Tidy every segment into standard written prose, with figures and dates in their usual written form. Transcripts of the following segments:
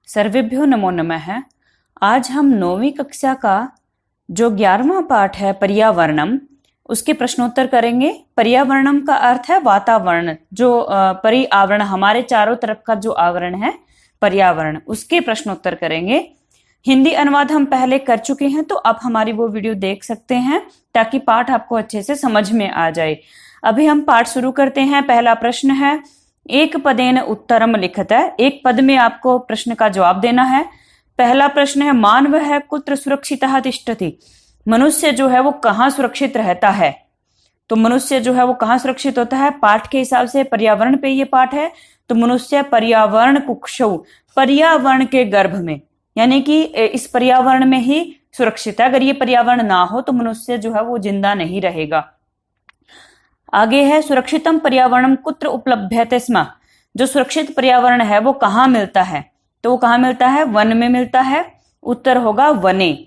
सर्वेभ्यो नमो नमः। आज हम 9वीं कक्षा का जो 11वां पाठ है पर्यावरणम, उसके प्रश्नोत्तर करेंगे। पर्यावरणम का अर्थ है वातावरण, जो पर्यावरण हमारे चारों तरफ का जो आवरण है पर्यावरण, उसके प्रश्नोत्तर करेंगे। हिंदी अनुवाद हम पहले कर चुके हैं, तो आप हमारी वो वीडियो देख सकते हैं ताकि पाठ आपको अच्छे से समझ में आ जाए। अभी हम पाठ शुरू करते हैं। पहला प्रश्न है, एक पदेन उत्तरम लिखत है। एक पद में आपको प्रश्न का जवाब देना है। पहला प्रश्न है, मानव है कुत्र सुरक्षितः तिष्ठति। मनुष्य जो है वो कहाँ सुरक्षित रहता है। तो मनुष्य जो है वो कहाँ सुरक्षित होता है। पाठ के हिसाब से पर्यावरण पे ये पाठ है, तो मनुष्य पर्यावरण कुक्षौ, पर्यावरण के गर्भ में, यानी कि इस पर्यावरण में ही सुरक्षित है। अगर ये पर्यावरण ना हो तो मनुष्य जो है वो जिंदा नहीं रहेगा। आगे है, सुरक्षितम पर्यावरणम कुत्र उपलभ्यते स्म। जो सुरक्षित पर्यावरण है वो कहाँ मिलता है। तो वो कहाँ मिलता है, वन में मिलता है। उत्तर होगा वने।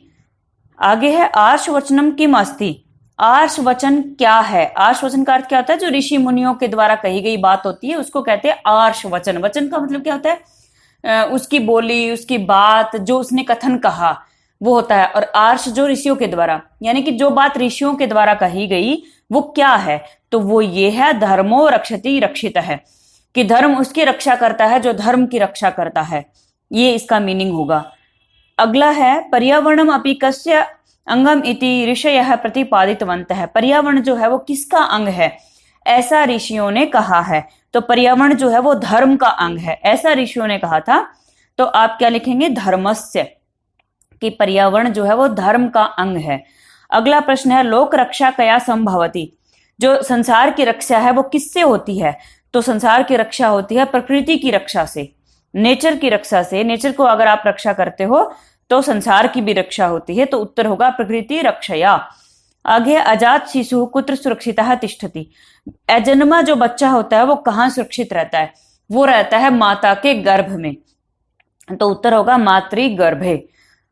आगे है, आर्ष वचनम किम अस्ति। आर्ष वचन क्या है। आर्ष वचन का अर्थ क्या होता है, जो ऋषि मुनियों के द्वारा कही गई बात होती है उसको कहते हैं आर्ष वचन। वचन का मतलब क्या होता है, उसकी बोली, उसकी बात, जो उसने कथन कहा वो होता है। और आर्ष जो ऋषियों के द्वारा, यानी कि जो बात ऋषियों के द्वारा कही गई वो क्या है, तो वो ये है, धर्मो रक्षति रक्षित है, कि धर्म उसकी रक्षा करता है जो धर्म की रक्षा करता है। ये इसका मीनिंग होगा। अगला है, पर्यावरणम अपि कस्य अंगम इति ऋषयः प्रतिपादितवन्तः। पर्यावरण जो है वो किसका अंग है, ऐसा ऋषियों ने कहा है। तो पर्यावरण जो है वो धर्म का अंग है, ऐसा ऋषियों ने कहा था। तो आप क्या लिखेंगे, धर्मस्य, कि पर्यावरण जो है वो धर्म का अंग है। अगला प्रश्न है, लोक रक्षा कया संभवती। जो संसार की रक्षा है वो किससे होती है। तो संसार की रक्षा होती है प्रकृति की रक्षा से, नेचर की रक्षा से। नेचर को अगर आप रक्षा करते हो तो संसार की भी रक्षा होती है। तो उत्तर होगा प्रकृति रक्षया। आगे, अजात शिशु कुत्र सुरक्षितः तिष्ठति। अजन्मा जो बच्चा होता है वो कहाँ सुरक्षित रहता है, वो रहता है माता के गर्भ में। तो उत्तर होगा मातृ गर्भे।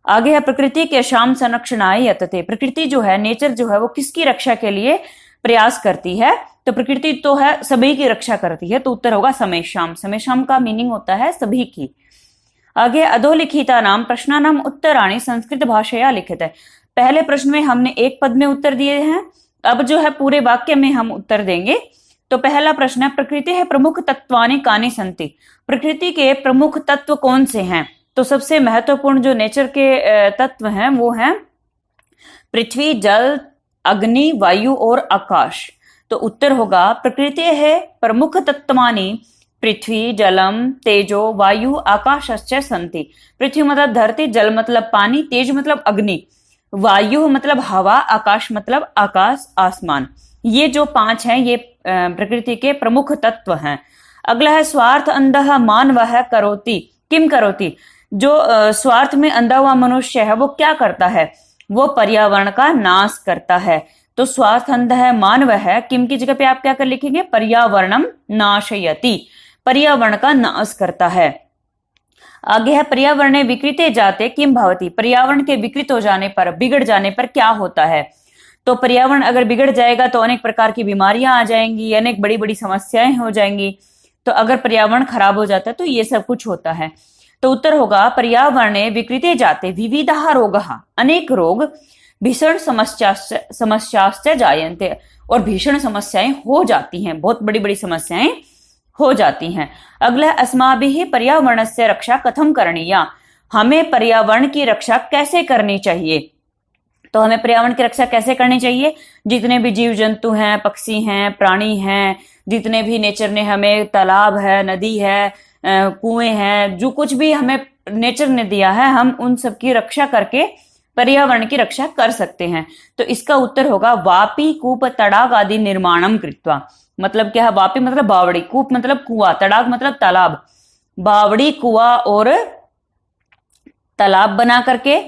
आगे है, प्रकृति के शाम संरक्षणाय यतते। प्रकृति जो है, नेचर जो है वो किसकी रक्षा के लिए प्रयास करती है। तो प्रकृति तो है सभी की रक्षा करती है। तो उत्तर होगा समेषाम। समेषाम का मीनिंग होता है सभी की। आगे, अधोलिखिता नाम प्रश्नानाम उत्तराणि संस्कृत भाषया लिखित है। पहले प्रश्न में हमने एक पद में उत्तर दिए हैं, अब जो है पूरे वाक्य में हम उत्तर देंगे। तो पहला प्रश्न है, प्रकृति है प्रमुख तत्वानि कानि सन्ति। प्रकृति के प्रमुख तत्व कौन से हैं। तो सबसे महत्वपूर्ण जो नेचर के तत्व हैं वो हैं पृथ्वी, जल, अग्नि, वायु और आकाश। तो उत्तर होगा, प्रकृति है प्रमुख तत्वानि पृथ्वी, जलम, तेजो, वायु, आकाशश्च सन्ति। पृथ्वी मतलब धरती, जल मतलब पानी, तेज मतलब अग्नि, वायु मतलब हवा, आकाश मतलब आकाश, आसमान। ये जो 5 हैं ये प्रकृति के प्रमुख तत्व हैं। अगला है, स्वार्थ अंधः मानवः करोति किम करोति। जो स्वार्थ में अंधा हुआ मनुष्य है वो क्या करता है, वो पर्यावरण का नाश करता है। तो स्वार्थ अंध है, मानव है, किम की जगह पे आप क्या कर लिखेंगे, पर्यावरणम नाशयति, पर्यावरण का नाश करता है। आगे है, पर्यावरणे विकृते जाते किम भवति। पर्यावरण के विकृत हो जाने पर, बिगड़ जाने पर क्या होता है। तो पर्यावरण अगर बिगड़ जाएगा तो अनेक प्रकार की बीमारियां आ जाएंगी, अनेक बड़ी बड़ी समस्याएं हो जाएंगी। तो अगर पर्यावरण खराब हो जाता है तो ये सब कुछ होता है। तो उत्तर होगा, पर्यावरणे विकृते जाते विविधाः रोगाः। अनेक रोग, भीषण समस्याश्च जायन्ते, और भीषण समस्याएं हो जाती हैं, बहुत बड़ी बड़ी समस्याएं हो जाती हैं। अगला, अस्माभिः पर्यावरणस्य रक्षा कथम करणीया। हमें पर्यावरण की रक्षा कैसे करनी चाहिए। तो हमें पर्यावरण की रक्षा कैसे करनी चाहिए, जितने भी जीव जंतु हैं, पक्षी हैं, प्राणी हैं, जितने भी नेचर ने हमें, तालाब है, नदी है, कुएं हैं, जो कुछ भी हमें नेचर ने दिया है, हम उन सब की रक्षा करके पर्यावरण की रक्षा कर सकते हैं। तो इसका उत्तर होगा, वापी, कूप, तड़ाग आदि निर्माणम कृत्वा। मतलब क्या है, वापी मतलब बावड़ी, कूप मतलब कुआं, तड़ाग मतलब तालाब, बावड़ी, कुआं और तालाब बना करके,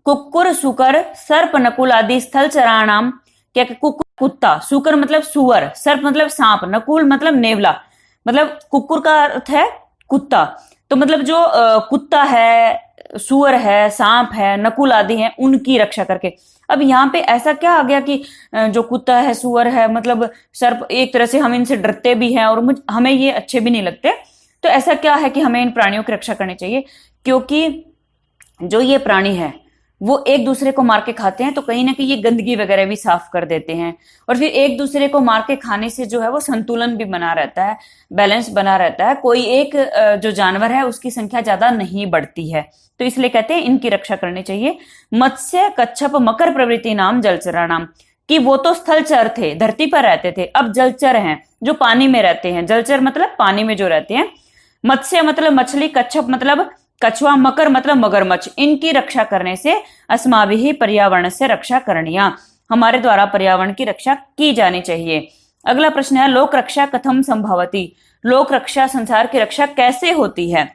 कुक्कुर, सुकर, सर्प, नकुल आदि स्थल चराणाम। क्या, कुक्कुर कुत्ता, सुकर मतलब सुअर, सर्प मतलब सांप, नकुल मतलब नेवला, मतलब कुक्कुर का अर्थ है कुत्ता। तो मतलब जो कुत्ता है, सुअर है, सांप है, नकुल आदि हैं, उनकी रक्षा करके। अब यहाँ पे ऐसा क्या आ गया कि जो कुत्ता है, सुअर है, मतलब सर्प, एक तरह से हम इनसे डरते भी हैं और हमें ये अच्छे भी नहीं लगते। तो ऐसा क्या है कि हमें इन प्राणियों की रक्षा करनी चाहिए? क्योंकि जो ये प्राणी है वो एक दूसरे को मार के खाते हैं, तो कहीं ना कहीं ये गंदगी वगैरह भी साफ कर देते हैं, और फिर एक दूसरे को मार के खाने से जो है वो संतुलन भी बना रहता है, बैलेंस बना रहता है, कोई एक जो जानवर है उसकी संख्या ज्यादा नहीं बढ़ती है। तो इसलिए कहते हैं इनकी रक्षा करनी चाहिए। मत्स्य कच्छप मकर प्रवृत्ति नाम जलचरा नाम, कि वो तो स्थलचर थे, धरती पर रहते थे, अब जलचर हैं जो पानी में रहते हैं। जलचर मतलब पानी में जो रहते हैं। मत्स्य मतलब मछली, कच्छप मतलब कछुआ, मकर मतलब मगरमच्छ। इनकी रक्षा करने से अस्माभिः पर्यावरण से रक्षा करणीया, हमारे द्वारा पर्यावरण की रक्षा की जानी चाहिए। अगला प्रश्न है लोक रक्षा कथम संभवति, लोक रक्षा संसार की रक्षा कैसे होती है?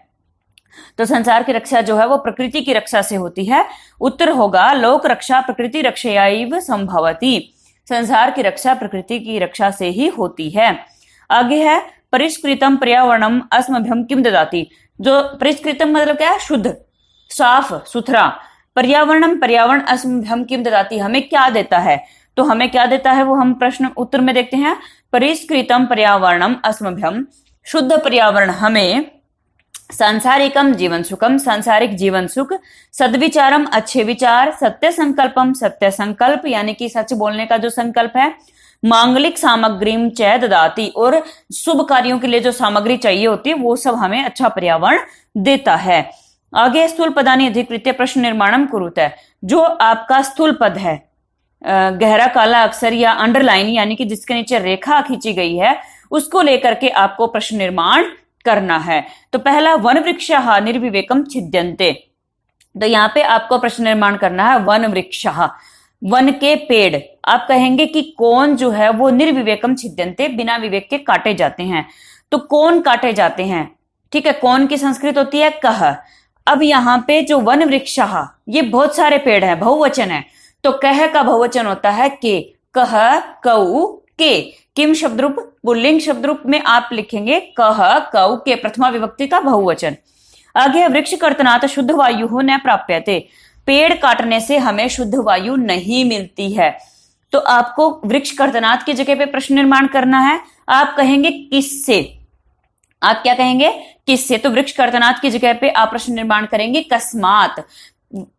तो संसार की रक्षा जो है वो प्रकृति की रक्षा से होती है। उत्तर होगा लोक रक्षा प्रकृति रक्षयाइव संभवति, संसार की रक्षा प्रकृति की रक्षा से ही होती है। आगे है परिष्कृतम पर्यावरणम अस्मभ्यम किम ददाति, जो परिष्कृतम मतलब क्या है? शुद्ध, साफ सुथरा। पर्यावरणम पर्यावरण अस्मभ्यम किम ददाति, हमें क्या देता है? तो हमें क्या देता है वो हम प्रश्न उत्तर में देखते हैं। परिष्कृतम पर्यावरणम अस्मभ्यम, शुद्ध पर्यावरण हमें सांसारिकम जीवन सुखम, सांसारिक जीवन सुख, सद्विचारम अच्छे विचार, सत्य संकल्पम सत्य संकल्प यानी कि सच बोलने का जो संकल्प है, मांगलिक सामग्रीम च ददाति, और शुभ कार्यों के लिए जो सामग्री चाहिए होती है वो सब हमें अच्छा पर्यावरण देता है। आगे स्थूल पदानि अधिकृत्य प्रश्न निर्माणम कुरुते, जो आपका स्थूल पद है, गहरा काला अक्षर या अंडरलाइन यानी कि जिसके नीचे रेखा खींची गई है, उसको लेकर के आपको प्रश्न निर्माण करना है। तो पहला वन वृक्षः निर्विवेकम छिद्यन्ते, तो यहाँ पे आपको प्रश्न निर्माण करना है वन वृक्षः, वन के पेड़। आप कहेंगे कि कौन जो है वो निर्विवेकम छिद्यन्ते, बिना विवेक के काटे जाते हैं। तो कौन काटे जाते हैं? ठीक है, कौन की संस्कृत होती है कह। अब यहाँ पे जो वन वृक्षः, ये बहुत सारे पेड़ हैं, बहुवचन है, तो कह का बहुवचन होता है के, कह कऊ के। किम शब्द रूप पुल्लिंग शब्द रूप में आप लिखेंगे कह कऊ के, प्रथमा विभक्ति का बहुवचन। आगे वृक्ष कर्तनात् शुद्ध वायु न प्राप्यते, पेड़ काटने से हमें शुद्ध वायु नहीं मिलती है। तो आपको वृक्ष कर्तनात् की जगह पे प्रश्न निर्माण करना है। आप कहेंगे किससे? आप क्या कहेंगे? किससे? तो वृक्ष कर्तनात् की जगह पे आप प्रश्न निर्माण करेंगे कस्मात,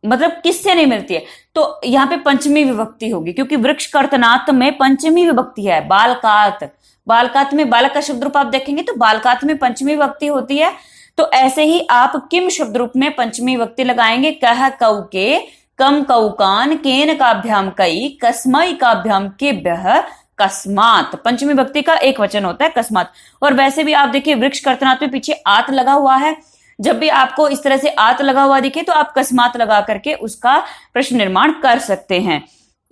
मतलब किससे नहीं मिलती है। तो यहाँ पे पंचमी विभक्ति होगी, क्योंकि वृक्ष कर्तनात् में पंचमी विभक्ति है। बालकात, बालकात में बालक का शब्द रूप आप देखेंगे तो बालकात में पंचमी विभक्ति होती है। तो ऐसे ही आप किम शब्द रूप में पंचमी विभक्ति लगाएंगे। कह कऊ के, कम कऊकान, केन काभ्याम कई, कस्मई काभ्याम केभ्यः कस्मात, पंचमी विभक्ति का एक वचन होता है कस्मात। और वैसे भी आप देखिए वृक्ष कर्तनात् में पीछे आत लगा हुआ है, जब भी आपको इस तरह से आत लगा हुआ दिखे तो आप कस्मात लगा करके उसका प्रश्न निर्माण कर सकते हैं।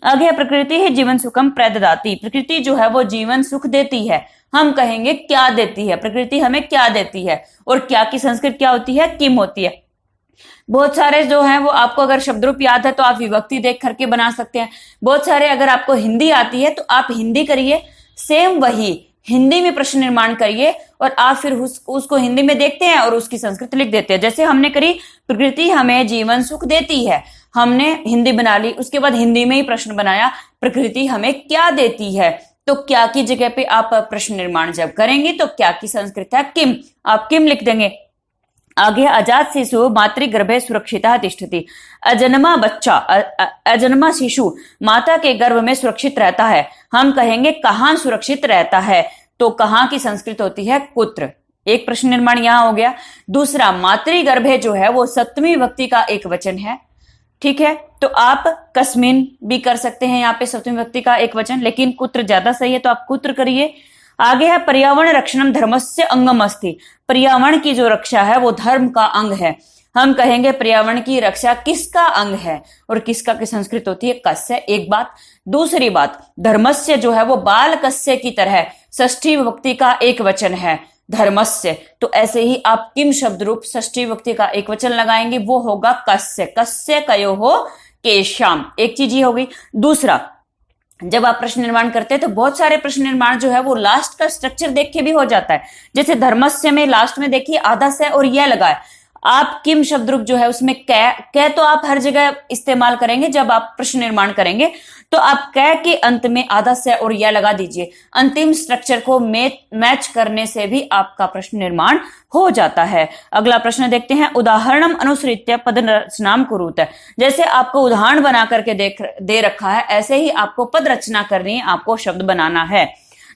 आगे प्रकृति है जीवन सुखम प्रददाति, प्रकृति जो है वो जीवन सुख देती है। हम कहेंगे क्या देती है? प्रकृति हमें क्या देती है? और क्या की संस्कृत क्या होती है? किम होती है। बहुत सारे जो है वो आपको अगर शब्द रूप याद है तो आप विभक्ति देख करके बना सकते हैं। बहुत सारे अगर आपको हिंदी आती है तो आप हिंदी करिए, सेम वही हिंदी में प्रश्न निर्माण करिए और आप फिर उसको हिंदी में देखते हैं और उसकी संस्कृत लिख देते हैं। जैसे हमने करी प्रकृति हमें जीवन सुख देती है, हमने हिंदी बना ली, उसके बाद हिंदी में ही प्रश्न बनाया प्रकृति हमें क्या देती है। तो क्या की जगह पे आप प्रश्न निर्माण जब करेंगे तो क्या की संस्कृत है किम, आप किम लिख देंगे। आगे अजात शिशु मातृगर्भे सुरक्षिता तिष्ठति, अजन्मा बच्चा अजन्मा शिशु माता के गर्भ में सुरक्षित रहता है। हम कहेंगे कहाँ सुरक्षित रहता है? तो कहाँ की संस्कृत होती है कुत्र। एक प्रश्न निर्माण यहां हो गया। दूसरा मातृगर्भे जो है वो सप्तमी विभक्ति का एक वचन है, ठीक है, तो आप कस्मिन भी कर सकते हैं यहाँ पे सप्तमी विभक्ति का एक वचन, लेकिन कुत्र ज्यादा सही है तो आप कुत्र करिए। आगे है पर्यावरण रक्षणम धर्मस्य अंगम अस्ति, पर्यावरण की जो रक्षा है वो धर्म का अंग है। हम कहेंगे पर्यावरण की रक्षा किसका अंग है? और किसका की संस्कृत होती है कस्य, एक बात। दूसरी बात धर्मस्य जो है वो बाल कस्य की तरह षष्ठी विभक्ति का एक वचन है धर्मस्य, तो ऐसे ही आप किम शब्द रूप षष्ठी विभक्ति का एक वचन लगाएंगे, वो होगा कस्य, कस्य कयो हो केशाम। एक चीज ये हो गई। दूसरा, जब आप प्रश्न निर्माण करते हैं तो बहुत सारे प्रश्न निर्माण जो है वो लास्ट का स्ट्रक्चर देख के भी हो जाता है। जैसे धर्मस्य में लास्ट में देखिए आधा से और यह लगा है, आप किम शब्द रूप जो है उसमें कै तो आप हर जगह इस्तेमाल करेंगे जब आप प्रश्न निर्माण करेंगे, तो आप कै के अंत में आधा से और या लगा दीजिए। अंतिम स्ट्रक्चर को मैच करने से भी आपका प्रश्न निर्माण हो जाता है। अगला प्रश्न देखते हैं, उदाहरणम अनुसृत्य पद रचनाम कुरुत। जैसे आपको उदाहरण बना करके दे रखा है, ऐसे ही आपको पद रचना करनी है, आपको शब्द बनाना है।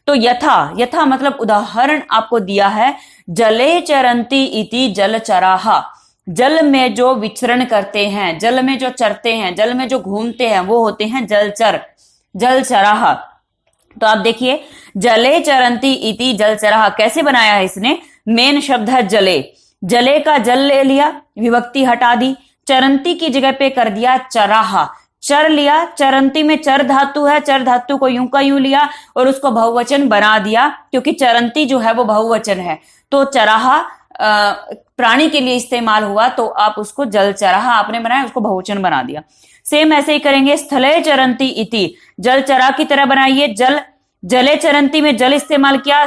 तो यथा मतलब उदाहरण आपको दिया है, जले चरंती इति जलचराहा। जल में जो विचरण करते हैं, जल में जो चरते हैं, जल में जो घूमते हैं, वो होते हैं जलचर, जलचराहा। तो आप देखिए, जले चरंती इति जलचराहा कैसे बनाया है इसने। मेन शब्द है जले, जले का जल ले लिया, विभक्ति हटा दी, चरंती की जगह पे कर दिया चराहा, चर लिया, चरंती में चर धातु है, चर धातु को यूं का यूं लिया और उसको बहुवचन बना दिया, क्योंकि चरंती जो है वो बहुवचन है। तो चराहा प्राणी के लिए इस्तेमाल हुआ, तो आप उसको जल चराहा आपने बनाया, उसको बहुवचन बना दिया। सेम ऐसे ही करेंगे, स्थले चरंती इति, जल चरा की तरह बनाइए। जल, जले चरंती में जल इस्तेमाल किया,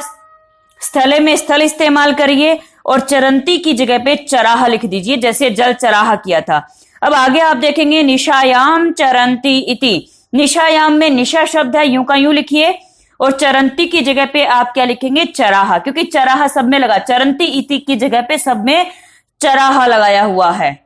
स्थले में स्थल इस्तेमाल करिए और चरंती की जगह पे चराहा लिख दीजिए, जैसे जल चराहा किया था। अब आगे आप देखेंगे, निशायाम चरंती इति। निशायाम में निशा शब्द है, यूं का यूं लिखिए, और चरंती की जगह पे आप क्या लिखेंगे, चराहा, क्योंकि चराहा सब में लगा, चरंती इति की जगह पे सब में चराहा लगाया हुआ है।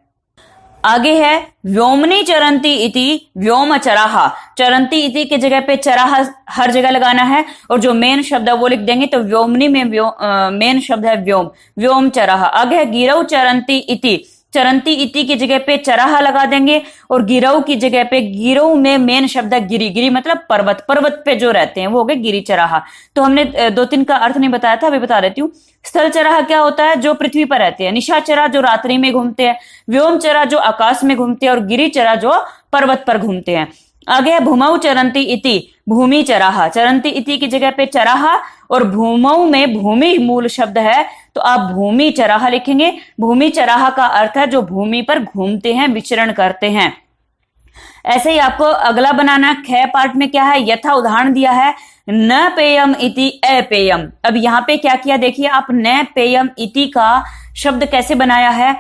आगे है, व्योमनी चरंती इति व्योम चराहा। चरंती इति की जगह पे चराहा हर जगह लगाना है, और जो मेन शब्द है वो लिख देंगे। तो व्योमनी में मेन शब्द है व्योम, व्योम चराहा। आगे है, गिरौ चरंती इति, चरंती इति की जगह पे चराहा लगा देंगे, और गिरौ की जगह पे, गिरौ में मेन शब्द है गिरी, गिरी मतलब पर्वत, पर्वत पे जो रहते हैं वो हो गए गिरी चराहा। तो हमने 2-3 का अर्थ नहीं बताया था, अभी बता देती हूँ। स्थल चराहा क्या होता है, जो पृथ्वी पर रहते हैं। निशाचरा जो रात्रि में घूमते हैं, व्योम चरा जो आकाश में घूमते हैं, और गिरी चरा जो पर्वत पर घूमते हैं। आगे है, भूमौ चरंती इति भूमि चराहा। चरंती इति की जगह पे चराहा, और भूमौ में भूमि मूल शब्द है, तो आप भूमि चराहा लिखेंगे। भूमि चराहा का अर्थ है जो भूमि पर घूमते हैं, विचरण करते हैं। ऐसे ही आपको अगला बनाना, ख पार्ट में क्या है, यथा उदाहरण दिया है, न पेयम इति अपेयम। अब यहां पे क्या किया देखिए आप, न पेयम इति का शब्द कैसे बनाया है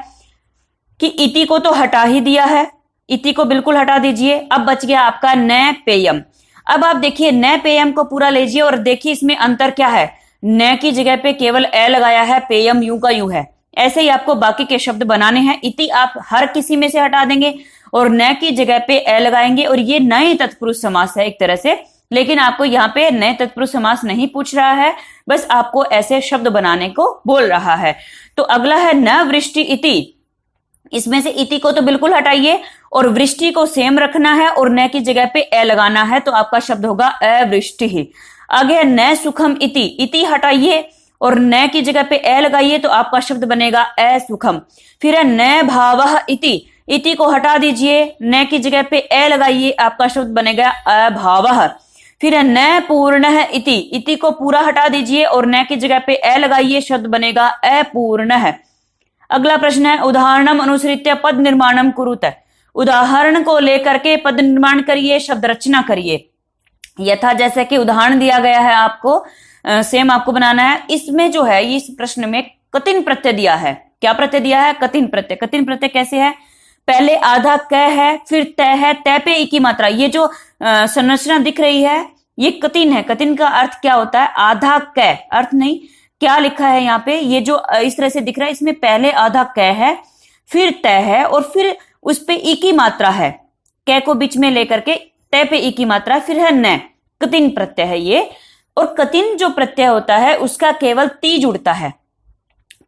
कि इति को तो हटा ही दिया है, इति को बिल्कुल हटा दीजिए, अब बच गया आपका न पेयम। अब आप देखिए, न पेयम को पूरा लीजिए और देखिए इसमें अंतर क्या है। न की जगह पे केवल ए लगाया है, पेयम यूं का यूं है। ऐसे ही आपको बाकी के शब्द बनाने हैं। इति आप हर किसी में से हटा देंगे और न की जगह पे ए लगाएंगे, और ये नए तत्पुरुष समास है एक तरह से, लेकिन आपको यहाँ पे नए तत्पुरुष समास नहीं पूछ रहा है, बस आपको ऐसे शब्द बनाने को बोल रहा है। तो अगला है, न वृष्टि इति। इसमें से इति को तो बिल्कुल हटाइए और वृष्टि को सेम रखना है, और न की जगह पे ए लगाना है, तो आपका शब्द होगा अवृष्टि ही। आगे है, न सुखम इति। इति हटाइए और न की जगह पे ए लगाइए, तो आपका शब्द बनेगा असुखम। फिर है, न भावः इति। इति को हटा दीजिए, न की जगह पे ए लगाइए, आपका शब्द बनेगा अभावः। फिर है, न पूर्णः इति। इति को पूरा हटा दीजिए और न की जगह पे ए लगाइए, शब्द बनेगा अपूर्णः। अगला प्रश्न है, उदाहरणम अनुसृत्य पद निर्माणम कुरुत। उदाहरण को लेकर के पद निर्माण करिए, शब्द रचना करिए। यथा जैसे कि उदाहरण दिया गया है आपको, सेम आपको बनाना है। इसमें जो है, इस प्रश्न में कतिन प्रत्यय दिया है। क्या प्रत्यय दिया है, कतिन प्रत्यय। कतिन प्रत्यय कैसे है, पहले आधा क है, फिर तय है, तय पे ई की मात्रा। ये जो संरचना दिख रही है ये कतिन है। कतिन का अर्थ क्या होता है, आधा क, अर्थ नहीं क्या लिखा है यहाँ पे, ये जो इस तरह से दिख रहा है, इसमें पहले आधा क है, फिर तय है, और फिर उस पे ई की मात्रा है, क को बीच में लेकर के तय पे ई की मात्रा, फिर है न। कतिन प्रत्यय है ये। और कतिन जो प्रत्यय होता है उसका केवल ती जुड़ता है,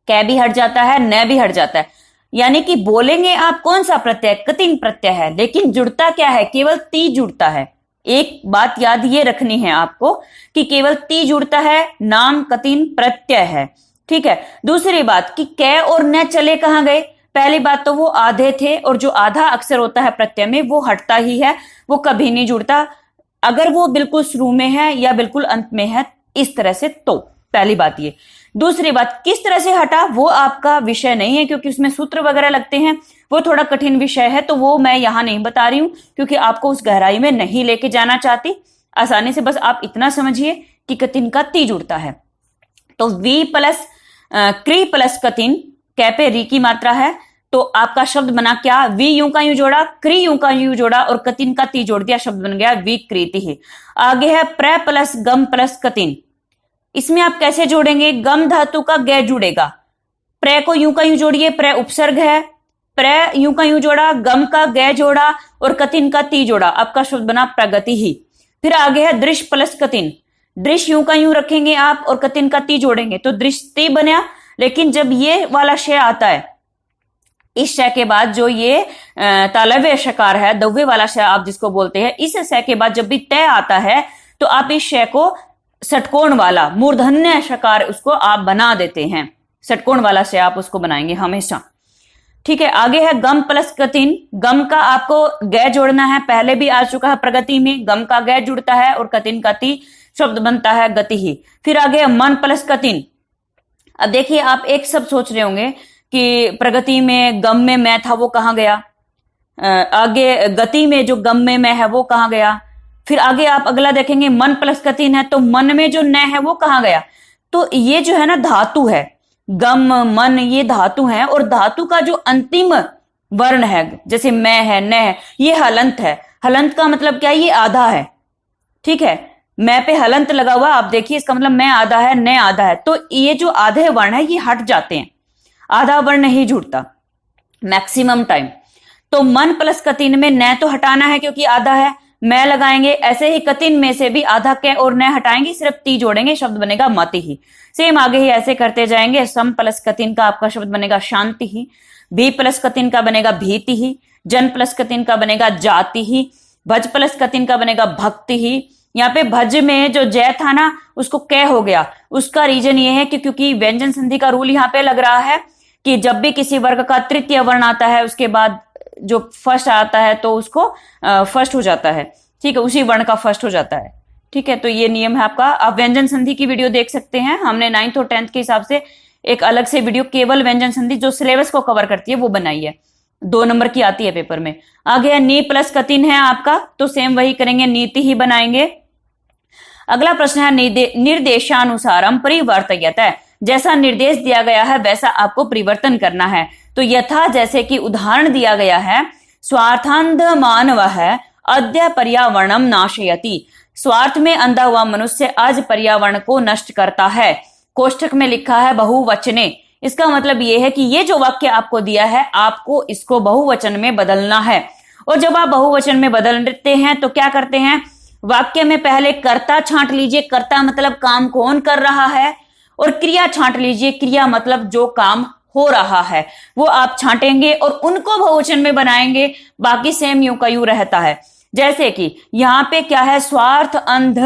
कै भी हट जाता है, न भी हट जाता है। यानी कि बोलेंगे आप कौन सा प्रत्यय, कतिन प्रत्यय है, लेकिन जुड़ता क्या है, केवल ती जुड़ता है। एक बात याद ये रखनी है आपको कि केवल ती जुड़ता है, नाम कतिन प्रत्यय है। ठीक है। दूसरी बात कि कै और न चले कहां गए। पहली बात तो वो आधे थे, और जो आधा अक्षर होता है प्रत्यय में वो हटता ही है, वो कभी नहीं जुड़ता, अगर वो बिल्कुल शुरू में है या बिल्कुल अंत में है, इस तरह से। तो पहली बात ये। दूसरी बात, किस तरह से हटा वो आपका विषय नहीं है, क्योंकि उसमें सूत्र वगैरह लगते हैं, वो थोड़ा कठिन विषय है, तो वो मैं यहां नहीं बता रही हूं, क्योंकि आपको उस गहराई में नहीं लेके जाना चाहती। आसानी से बस आप इतना समझिए कि कतिन का ती जुड़ता है। तो वी प्लस क्री प्लस कतिन कै पे री की मात्रा है, तो आपका शब्द बना क्या, वी यूं का यूं जोड़ा, क्री यूं का यूं जोड़ा और कतिन का ती जोड़ दिया, शब्द बन गया विकृति। आगे है प्र प्लस गम प्लस कतिन। इसमें आप कैसे जोड़ेंगे, गम धातु का गे जुड़ेगा, प्र को यूं का यूं जोड़िए, प्र उपसर्ग है, प्र यूं का यूं जोड़ा, गम का गे जोड़ा और कतिन का ती जोड़ा, आपका शब्द बना प्रगति ही। फिर आगे है दृश्य प्लस कतिन। दृश्य यूं का यूं रखेंगे आप और कतिन का ती जोड़ेंगे तो दृष्टि बना। लेकिन जब ये वाला शय आता है, इस शय के बाद जो ये तालव्य शकार है, दव्य वाला शय आप जिसको बोलते हैं, इस शय के बाद जब भी तय आता है तो आप इस शय को षटकोण वाला मूर्धन्य शकार उसको आप बना देते हैं, षटकोण वाला शय आप उसको बनाएंगे हमेशा। ठीक है, आगे है गम प्लस कतिन। गम का आपको गे जोड़ना है, पहले भी आ चुका है प्रगति में, गम का गे जुड़ता है और कतिन का ती, शब्द बनता है गति ही। फिर आगे है मन प्लस कतिन। अब देखिए आप एक शब्द सोच रहे होंगे कि प्रगति में गम में मैं था वो कहां गया, आगे गति में जो गम में मैं है वो कहां गया, फिर आगे आप अगला देखेंगे मन प्लस कतिन है तो मन में जो न है वो कहां गया। तो ये जो है ना धातु है, गम मन ये धातु है और धातु का जो अंतिम वर्ण है जैसे मैं है न है, ये हलंत है। हलंत का मतलब क्या है, ये आधा है। ठीक है, मैं पे हलंत लगा हुआ, आप देखिए इसका मतलब मैं आधा है न आधा है, तो ये जो आधे वर्ण है ये हट जाते हैं, आधा वर्ण नहीं जुड़ता मैक्सिमम टाइम। तो मन प्लस कतिन में न तो हटाना है क्योंकि आधा है, मैं लगाएंगे, ऐसे ही कतिन में से भी आधा कै और न हटाएंगे, सिर्फ ती जोड़ेंगे, शब्द बनेगा मति ही। सेम आगे ही ऐसे करते जाएंगे। सम प्लस कतिन का आपका शब्द बनेगा शांति ही, भी प्लस कतिन का बनेगा भीति ही, जन प्लस कतिन का बनेगा जाति ही, भज प्लस कतिन का बनेगा भक्ति ही। यहाँ पे भज में जो जय था ना उसको कै हो गया, उसका रीजन ये है कि क्योंकि व्यंजन संधि का रूल यहाँ पे लग रहा है कि जब भी किसी वर्ग का तृतीय वर्ण आता है उसके बाद जो फर्स्ट आता है तो उसको फर्स्ट हो जाता है। ठीक है, उसी वर्ण का फर्स्ट हो जाता है। ठीक है, तो ये नियम है आपका। आप व्यंजन संधि की वीडियो देख सकते हैं, हमने 9th और 10th के हिसाब से एक अलग से वीडियो केवल व्यंजन संधि जो सिलेबस को कवर करती है वो बनाई है, 2 नंबर की आती है पेपर में। आगे है नी प्लस कतिन है आपका, तो सेम वही करेंगे, नीति ही बनाएंगे। अगला प्रश्न है निर्देशानुसारम परिवर्तयत। जैसा निर्देश दिया गया है वैसा आपको परिवर्तन करना है। तो यथा जैसे कि उदाहरण दिया गया है, स्वार्थांध मानवः अद्य पर्यावरणम नाशयति। स्वार्थ में अंधा हुआ मनुष्य आज पर्यावरण को नष्ट करता है। कोष्ठक में लिखा है बहुवचने। इसका मतलब यह है कि ये जो वाक्य आपको दिया है आपको इसको बहुवचन में बदलना है। और जब आप बहुवचन में बदलते हैं तो क्या करते हैं, वाक्य में पहले कर्ता छांट लीजिए, कर्ता मतलब काम कौन कर रहा है, और क्रिया छांट लीजिए, क्रिया मतलब जो काम हो रहा है वो आप छांटेंगे और उनको बहुवचन में बनाएंगे। बाकी सेम यूं का यूं रहता है। जैसे कि यहाँ पे क्या है, स्वार्थ अंध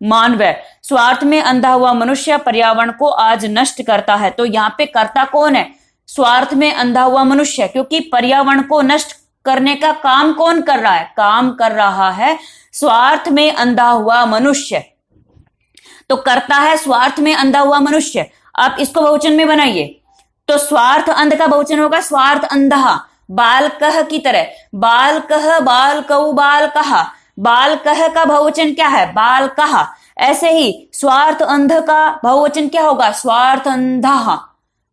मानव, स्वार्थ में अंधा हुआ मनुष्य पर्यावरण को आज नष्ट करता है। तो यहाँ पे कर्ता कौन है, स्वार्थ में अंधा हुआ मनुष्य, क्योंकि पर्यावरण को नष्ट करने का काम कौन कर रहा है, काम कर रहा है स्वार्थ में अंधा हुआ मनुष्य। तो करता है स्वार्थ में अंधा हुआ मनुष्य। आप इसको बहुवचन में बनाइए तो स्वार्थ अंध का बहुवचन होगा स्वार्थ अंधा। बालकः की तरह, बालकः बालकौ बालकः, बालकः का बहुवचन क्या है, बालकः। ऐसे ही स्वार्थ अंध का बहुवचन क्या होगा, स्वार्थ अंधः,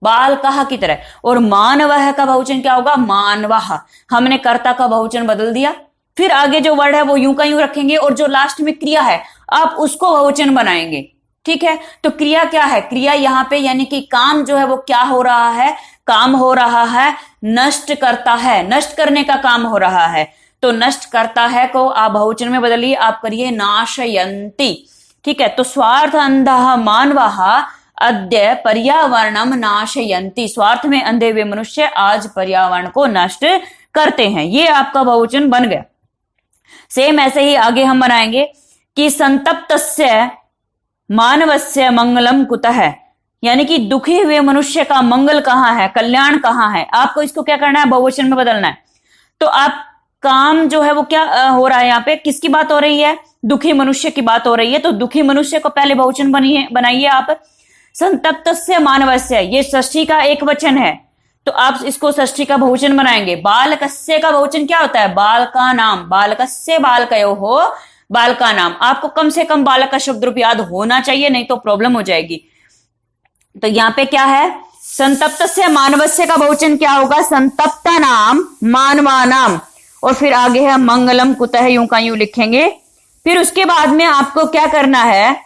बालकः की तरह। और मानवः का बहुवचन क्या होगा, मानवः। हमने कर्ता का बहुवचन बदल दिया। फिर आगे जो वर्ड है वो यूं का यूं रखेंगे और जो लास्ट में क्रिया है आप उसको बहुवचन बनाएंगे। ठीक है, तो क्रिया क्या है, क्रिया यहाँ पे यानी कि काम जो है वो क्या हो रहा है, काम हो रहा है नष्ट करता है, नष्ट करने का काम हो रहा है। तो नष्ट करता है को आप बहुवचन में बदलिए, आप करिए नाशयन्ति। ठीक है, तो स्वार्थ अंधः मानवः अद्य पर्यावरणम नाशयन्ति। स्वार्थ में अंधे हुए मनुष्य आज पर्यावरण को नष्ट करते हैं। ये आपका बहुवचन बन गया। सेम ऐसे ही आगे हम बनाएंगे कि संतप्तस्य मानवस्य मंगलम कुतः, यानी कि दुखी हुए मनुष्य का मंगल कहाँ है, कल्याण कहाँ है। आपको इसको क्या करना है, बहुवचन में बदलना है। तो आप काम जो है वो क्या हो रहा है, यहाँ पे किसकी बात हो रही है, दुखी मनुष्य की बात हो रही है। तो दुखी मनुष्य को पहले बहुवचन बनाइए आप। संतप्तस्य मानवस्य, ये षष्ठी का एक वचन है तो आप इसको षष्ठी का बहुवचन बनाएंगे। बालकस्य का बहुवचन क्या होता है, बाल का नाम। बालकस्य बालकयो हो, बाल का नाम। आपको कम से कम बालक का शब्द रूप याद होना चाहिए, नहीं तो प्रॉब्लम हो जाएगी। तो यहाँ पे क्या है, संतप्तस्य मानवस्य का बहुवचन क्या होगा? संतप्ता नाम मानवानाम। और फिर आगे है मंगलम कुतः, यूं का यूं लिखेंगे। फिर उसके बाद में आपको क्या करना है,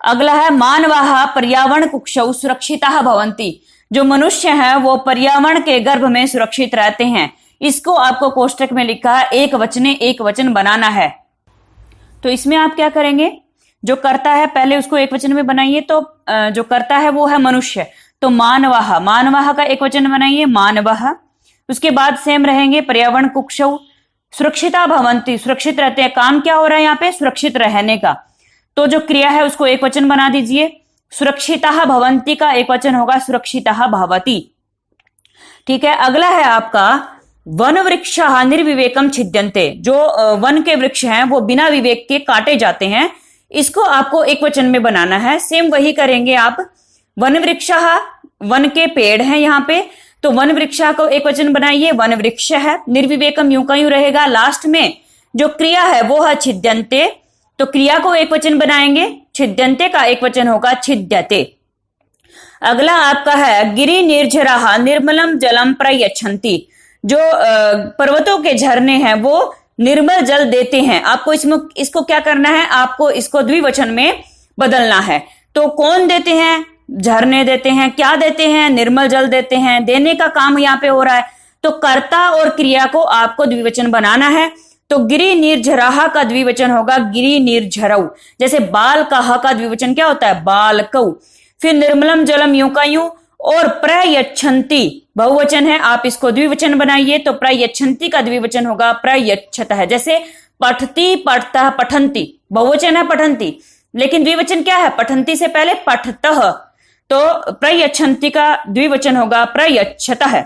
अगला है मानवाः पर्यावरण कुक्षौ सुरक्षिताः भवन्ति। जो मनुष्य हैं वो पर्यावरण के गर्भ में सुरक्षित रहते हैं। इसको आपको कोष्टक में लिखा है एक वचने एक वचन बनाना है। तो इसमें आप क्या करेंगे, जो कर्ता है पहले उसको एक वचन में बनाइए। तो जो कर्ता है वो है मनुष्य, तो मानवाः, मानवाः का एक वचन बनाइए मानवः। उसके बाद सेम रहेंगे पर्यावरण कुक्षौ सुरक्षिता भवन्ति, सुरक्षित रहते हैं। काम क्या हो रहा है यहाँ पे? सुरक्षित रहने का। तो जो क्रिया है उसको एक वचन बना दीजिए। सुरक्षिताः भवन्ति का एक वचन होगा सुरक्षिताः भवति। ठीक है, अगला है आपका वन वृक्षाः निर्विवेकम छिद्यन्ते। जो वन के वृक्ष हैं वो बिना विवेक के काटे जाते हैं। इसको आपको एक वचन में बनाना है। सेम वही करेंगे आप। वन वृक्षाः, वन के पेड़ हैं यहाँ पे, तो वन वृक्षा को एक वचन बनाइए वन वृक्ष है। निर्विवेकम यूं का यूं रहेगा। लास्ट में जो क्रिया है वो है छिद्यन्ते, तो क्रिया को एक वचन बनाएंगे। छिद्यन्ते का एक वचन होगा छिद्यते। अगला आपका है गिरि निर्झराः निर्मलम जलम प्रयच्छन्ति। जो पर्वतों के झरने हैं वो निर्मल जल देते हैं। आपको इसको क्या करना है, आपको इसको द्विवचन में बदलना है। तो कौन देते हैं? झरने देते हैं। क्या देते हैं? निर्मल जल देते हैं। देने का काम यहाँ पे हो रहा है। तो कर्ता और क्रिया को आपको द्विवचन बनाना है। तो गिरि निर्झराः का द्विवचन होगा गिरि निर्झरौ। जैसे बाल का ह का द्विवचन क्या होता है? बालकौ। फिर निर्मलम जलम यूं का यूं। और प्रयच्छन्ति बहुवचन है, आप इसको द्विवचन बनाइए। तो प्रयच्छन्ति का द्विवचन होगा प्रयच्छतः। जैसे पठति पठतः पठन्ति, बहुवचन है पठन्ति, लेकिन द्विवचन क्या है? पठन्ति से पहले पठतः। तो प्रयच्छन्ति का द्विवचन होगा प्रयच्छतः।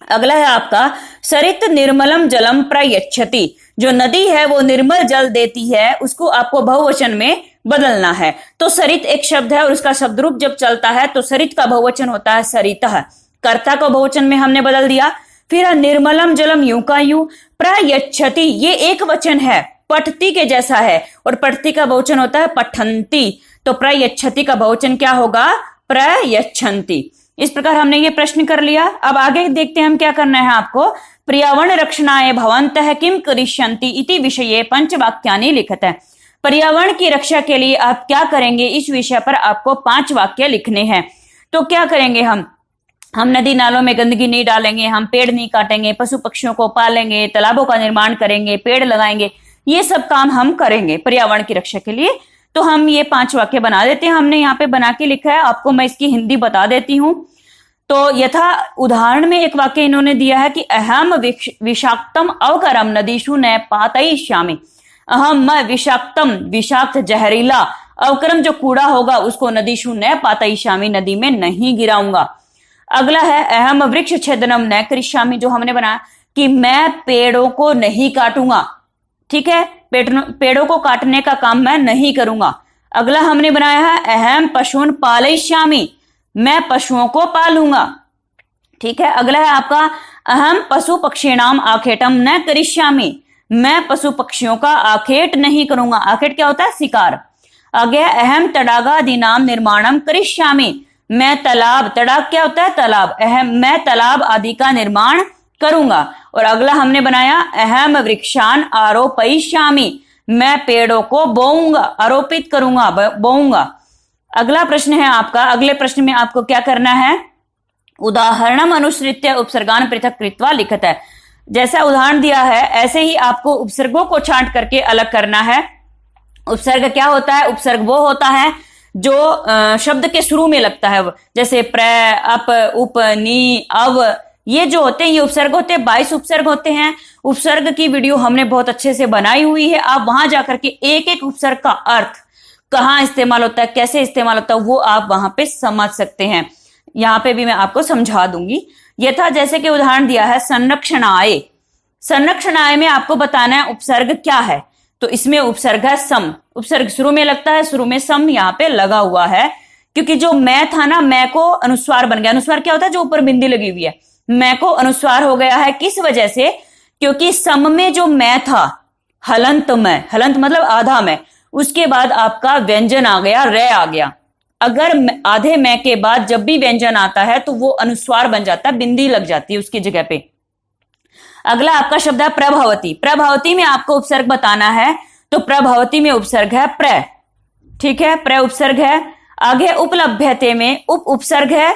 अगला है आपका सरित निर्मलम जलम प्रयच्छति। जो नदी है वो निर्मल जल देती है, उसको आपको बहुवचन में बदलना है। तो सरित एक शब्द है और उसका शब्द रूप जब चलता है तो सरित का बहुवचन होता है सरितः। कर्ता को बहुवचन में हमने बदल दिया। फिर निर्मलम जलम यूं का यूं। प्रयच्छति ये एक वचन है, पठती के जैसा है, और पठती का बहुवचन होता है पठन्ति। तो प्रयच्छति का बहुवचन क्या होगा? प्रयच्छन्ति। इस प्रकार हमने ये प्रश्न कर लिया। अब आगे देखते हैं हम क्या करना है आपको। पर्यावरण रक्षणाय भवन्तः किम करिष्यन्ति इति विषये पंचवाक्यानि लिखतः। पर्यावरण की रक्षा के लिए आप क्या करेंगे, इस विषय पर आपको 5 वाक्य लिखने हैं। तो क्या करेंगे हम नदी नालों में गंदगी नहीं डालेंगे, हम पेड़ नहीं काटेंगे, पशु पक्षियों को पालेंगे, तालाबों का निर्माण करेंगे, पेड़ लगाएंगे। ये सब काम हम करेंगे पर्यावरण की रक्षा के लिए। तो हम ये 5 वाक्य बना देते हैं। हमने यहाँ पे बना के लिखा है, आपको मैं इसकी हिंदी बता देती हूँ। तो यथा उदाहरण में एक वाक्य इन्होंने दिया है कि अहम विषाक्तम अवकरम नदीषु न पातयिष्यामि। अहम मैं विषाक्तम, विषाक्त जहरीला, अवकरम जो कूड़ा होगा उसको नदीषु न पातयिष्यामि, नदी में नहीं गिराऊंगा। अगला है अहम वृक्ष छेदनम न करिष्यामि, जो हमने बनाया कि मैं पेड़ों को नहीं काटूंगा। ठीक है, पेड़ों को काटने का काम मैं नहीं करूंगा। अगला हमने बनाया है अहम पशून पालयिष्यामि, मैं पशुओं को पालूंगा। ठीक है, अगला है आपका अहम पशु पक्षीणाम आखेटम न करिष्यामि, मैं पशु पक्षियों का आखेट नहीं करूंगा। आखेट क्या होता है? शिकार। आगे अहम तडागादीनाम निर्माणम करिष्यामि, मैं तालाब, तडाग क्या होता है? तालाब। मैं तालाब आदि का निर्माण करूंगा। और अगला हमने बनाया अहम वृक्षान आरोपयिष्यामि, मैं पेड़ों को बोऊंगा, आरोपित करूंगा, बोऊंगा। अगला प्रश्न है आपका, अगले प्रश्न में आपको क्या करना है? उदाहरणम अनुसृत्य उपसर्गान पृथक कृत्वा लिखत है। जैसा उदाहरण दिया है ऐसे ही आपको उपसर्गों को छांट करके अलग करना है। उपसर्ग क्या होता है? उपसर्ग वो होता है जो शब्द के शुरू में लगता है, जैसे प्र, अप, उप, नी, अव, ये जो होते हैं ये उपसर्ग होते हैं। 22 उपसर्ग होते हैं। उपसर्ग की वीडियो हमने बहुत अच्छे से बनाई हुई है, आप वहां जाकर के एक एक उपसर्ग का अर्थ कहाँ इस्तेमाल होता है, कैसे इस्तेमाल होता है, वो आप वहां पे समझ सकते हैं। यहाँ पे भी मैं आपको समझा दूंगी। यथा जैसे कि उदाहरण दिया है संरक्षणाय। संरक्षणाय में आपको बताना है उपसर्ग क्या है। तो इसमें उपसर्ग है सम। उपसर्ग शुरू में लगता है, शुरू में सम यहाँ पे लगा हुआ है, क्योंकि जो मैं था ना, मैं को अनुस्वार बन गया। अनुस्वार क्या होता है? जो ऊपर बिंदी लगी हुई है। मैं को अनुस्वार हो गया है, किस वजह से? क्योंकि सम में जो मैं था, हलंत मैं, हलंत मतलब आधा मैं, उसके बाद आपका व्यंजन आ गया, रे आ गया। अगर आधे मैं के बाद जब भी व्यंजन आता है तो वो अनुस्वार बन जाता है, बिंदी लग जाती है उसकी जगह पे। अगला आपका शब्द है प्रभवती। प्रभवती में आपको उपसर्ग बताना है, तो प्रभवती में उपसर्ग है प्र, ठीक है, प्र उपसर्ग है। आगे उपलभ्यते में उप उपसर्ग है,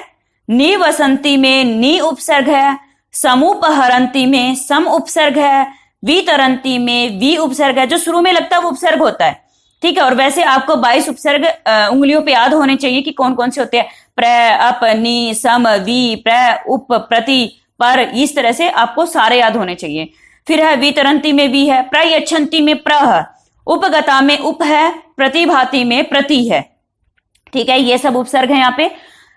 निवसंती में नी उपसर्ग है, समुपहरंती में सम उपसर्ग है, वितरंती में वी उपसर्ग है। जो शुरू में लगता है वो उपसर्ग होता है, ठीक है। और वैसे आपको 22 उपसर्ग उंगलियों पे याद होने चाहिए कि कौन कौन से होते हैं। प्र, अप, नी, सम, वी, प्र, उप, प्रति, पर, इस तरह से आपको सारे याद होने चाहिए। फिर है वितरंती में वी है, प्रयच्छन्ति में प्र है, उपगता में उप है, प्रतिभाति में प्रति है, ठीक है। ये सब उपसर्ग है यहाँ पे।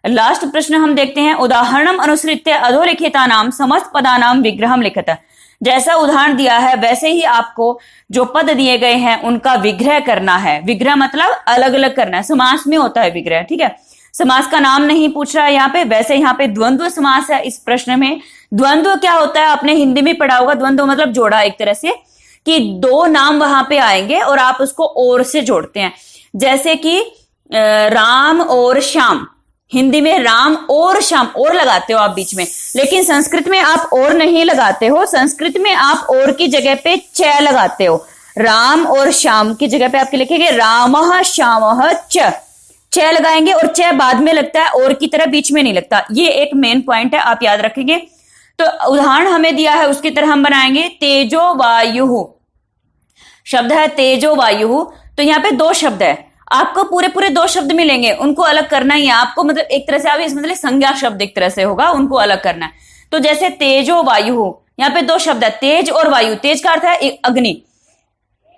लास्ट प्रश्न हम देखते हैं, उदाहरणम अनुसृत्य अधोलिखितानाम समस्त पदानाम विग्रहम लिखत। जैसा उदाहरण दिया है वैसे ही आपको जो पद दिए गए हैं उनका विग्रह करना है। विग्रह मतलब अलग अलग करना है, समास में होता है विग्रह, ठीक है। समास का नाम नहीं पूछ रहा है यहाँ पे। वैसे यहाँ पे द्वंद्व समास है इस प्रश्न में। द्वंद्व क्या होता है, आपने हिंदी में पढ़ा होगा। द्वंद्व मतलब जोड़ा, एक तरह से कि दो नाम वहां पे आएंगे और आप उसको और से जोड़ते हैं। जैसे कि राम और श्याम, हिंदी में राम और श्याम, और लगाते हो आप बीच में, लेकिन संस्कृत में आप और नहीं लगाते हो। संस्कृत में आप और की जगह पे च लगाते हो। राम और श्याम की जगह पे आपके लिखेंगे रामः श्यामः च लगाएंगे, और च बाद में लगता है, और की तरह बीच में नहीं लगता। ये एक मेन पॉइंट है, आप याद रखेंगे। तो उदाहरण हमें दिया है उसकी तरह हम बनाएंगे। तेजो वायु शब्द है, तेजो वायु। तो यहाँ पे दो शब्द है, आपको पूरे पूरे दो शब्द मिलेंगे, उनको अलग करना ही है आपको। मतलब एक तरह से आप इस मतलब संज्ञा शब्द एक तरह से होगा, उनको अलग करना है। तो जैसे तेजो वायु, यहाँ पे दो शब्द है, तेज और वायु। तेज का अर्थ है अग्नि,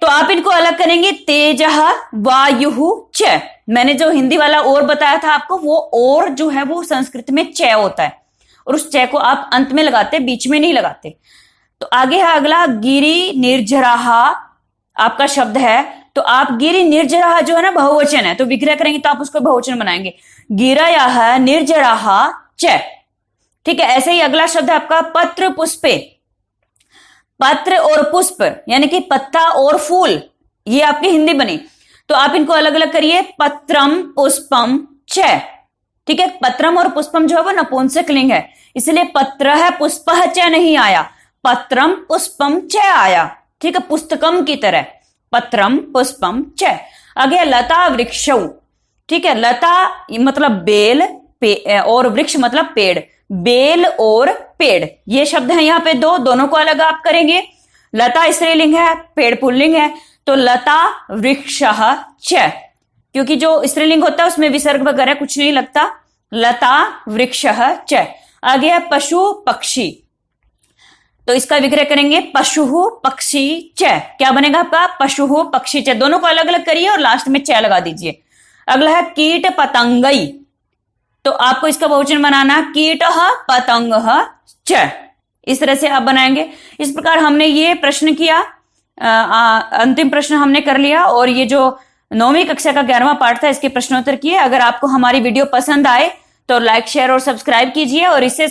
तो आप इनको अलग करेंगे, तेजः वायु च। मैंने जो हिंदी वाला और बताया था आपको, वो और जो है वो संस्कृत में च होता है, और उस च को आप अंत में लगाते, बीच में नहीं लगाते। तो आगे है अगला, गिरि निर्जराहा आपका शब्द है। तो आप गिरि निर्जराहा जो है ना बहुवचन है, तो विग्रह करेंगे तो आप उसको बहुवचन बनाएंगे, गिरयः निर्जराः च, ठीक है। ऐसे ही अगला शब्द है आपका पत्र पुष्पे। पत्र और पुष्प यानी कि पत्ता और फूल, ये आपकी हिंदी बनी। तो आप इनको अलग अलग करिए, पत्रम पुष्पम च, ठीक है। पत्रम और पुष्पम जो है वो नपुंसकलिंग है, इसलिए पत्र है पुष्पः च नहीं आया, पत्रम पुष्पम च आया, ठीक है, पुस्तकम की तरह, पत्रम पुष्पम च। आगे लता वृक्षौ, ठीक है। लता मतलब बेल, और वृक्ष मतलब पेड़, बेल और पेड़, ये शब्द है यहाँ पे दो, दोनों को अलग आप करेंगे। लता स्त्रीलिंग है, पेड़ पुल्लिंग है, तो लता वृक्षः च, क्योंकि जो स्त्रीलिंग होता है उसमें विसर्ग वगैरह कुछ नहीं लगता। लता वृक्षः च। आगे है पशु पक्षी, तो इसका विग्रह करेंगे पशु पक्षी च। क्या बनेगा आपका, पशु पक्षी च। दोनों को अलग अलग करिए और लास्ट में च लगा दीजिए। अगला है कीट पतंगई, तो आपको इसका बहुवचन बनाना, कीटः पतंगः च, इस तरह से आप बनाएंगे। इस प्रकार हमने ये प्रश्न किया, अंतिम प्रश्न हमने कर लिया, और ये जो 9वीं कक्षा का 11वां पाठ था इसके प्रश्नोत्तर किए। अगर आपको हमारी वीडियो पसंद आए तो लाइक शेयर और सब्सक्राइब कीजिए, और इससे